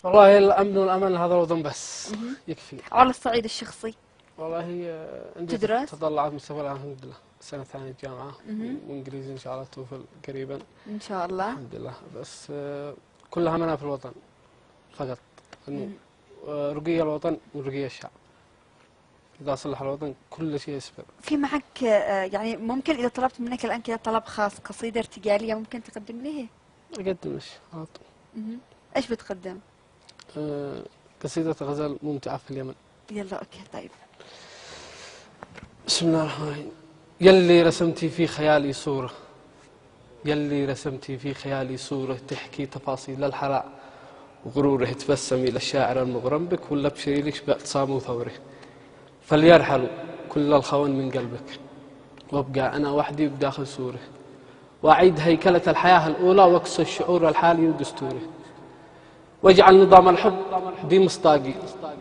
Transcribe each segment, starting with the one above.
والله الأمن والأمان لهذا الوطن بس يكفي. على الصعيد الشخصي والله عندي تدرس؟ تطلعات مستقبلها الحمد لله، سنة ثانية جامعة وإنجليزي إن شاء الله توفل قريبا إن شاء الله. الحمد لله. بس كل همنا في الوطن فقط، إنه رقي الوطن ورقي الشعب. إذا صلح الوطن كل شيء يسبق. في معك يعني ممكن إذا طلبت منك الآن كذا طلب خاص، قصيدة ارتجالية ممكن تقدم لي؟ أقدم إيش على طول. إيش بتقدم؟ قصيدة غزل ممتعة في اليمن. يلا أوكي طيب. بسم الله الرحمن الرحيم. يلي رسمتي في خيالي صورة، يلي رسمتي في خيالي صورة تحكي تفاصيل الحلاء وغروره، تبسمي للشاعر المغرم بك ولا بشري لك باعتصامه وثوره. فليرحلوا كل الخون من قلبك وابقى أنا وحدي بداخل سوره، وأعيد هيكلة الحياة الأولى واقص الشعور الحالي ودستوره، واجعل نظام الحب دي مصداقي،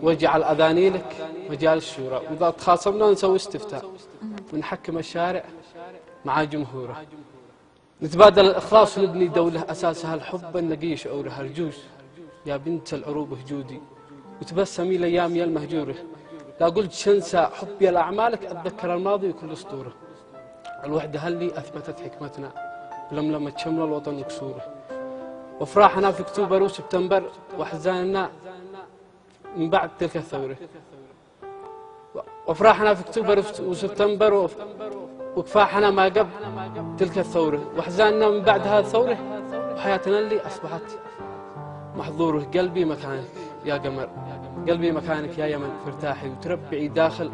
واجعل أذاني لك مجال الشورى. وإذا تخاصمنا نسوي استفتاء ونحكم الشارع مع جمهوره، نتبادل الإخلاص ونبني دولة أساسها الحب النقي شعوره. أرجوش يا بنت العروب هجودي وتبسمي لأيامي المهجورة، لا قلت شنسى حبي لأعمالك أتذكر الماضي وكل أسطورة. الوحدة هلي أثبتت حكمتنا ولملمت شمل الوطن وكسوره، وافراحنا في اكتوبر وسبتمبر واحزاننا من بعد تلك الثورة. وافراحنا في اكتوبر وسبتمبر وكفاحنا ما قبل تلك الثورة، واحزاننا من بعد هذه الثورة، وحياتنا اللي أصبحت محظوره. قلبي مكانك يا قمر، قلبي مكانك يا يمن، فارتاحي وتربعي داخل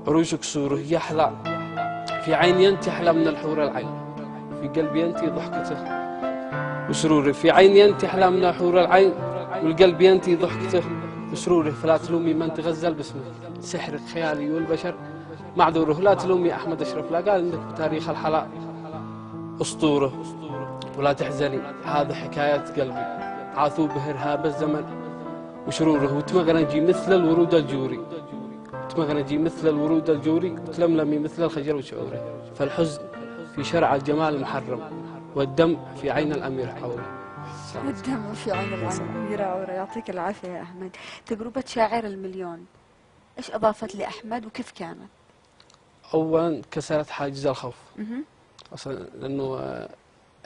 عروشك سوره. يحلى في عيني أنت أحلى من الحور العين، في قلبي أنت ضحكته وسروره. في عيني أنت أحلى من حور العين والقلب أنت ضحكته وسروره. فلا تلومي من تغزل باسمك، سحرك خيالي والبشر معذوره. لا تلومي أحمد أشرف، لا قال إنك بتاريخ الحلاء أسطوره. ولا تحزني هذا حكاية قلبي عاثوا بهرهاب الزمن وشروره، وتمغنجي مثل الورود الجوري، تمغنجي مثل الورود الجوري، وتلملمي مثل الخجل وشعوره. فالحزن في شرع الجمال محرم، والدم في عين الأمير عوري. الدم في عين الأميرة عورة. يعطيك العافية يا أحمد. تجربة شاعر المليون إيش أضافت لأحمد وكيف كانت؟ أولا كسرت حاجز الخوف أصلا، لأنه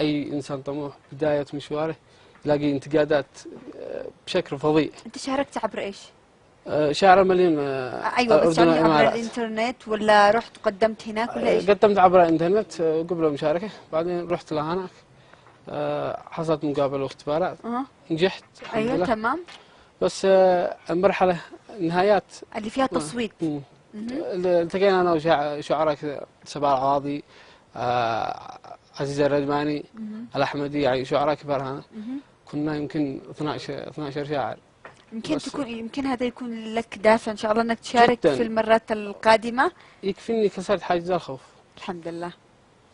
أي إنسان طموح بداية مشواره يلاقي انتقادات بشكل فظيع. أنت شاركت عبر إيش؟ شاعر المليون. أيوة بس يعني عبر الإنترنت ولا رحت قدمت هناك ولا إيش؟ قدمت عبر الإنترنت قبل المشاركة، بعدين رحت لهناك حصلت مقابلة واختبارات نجحت الحمد أيوة لله. تمام. بس المرحلة النهايات اللي فيها تصويت التقينا أنا وشعراء كذا، سبع العواضي، عزيز الردماني، الأحمدي، يعني شعراء كبار. هنا كنا يمكن 12 شاعر. يمكن هذا يكون لك دافع إن شاء الله أنك تشارك جداً في المرات القادمة. يكفيني كسرت حاجز الخوف الحمد لله،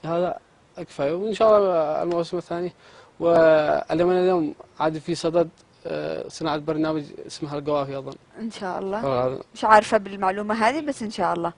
هذا كفاية. وإن شاء الله الموسم الثاني. واليوم عاد في صدد صناعة برنامج اسمها القوافي أظن. إن شاء الله. مش عارفة بالمعلومة هذه بس إن شاء الله.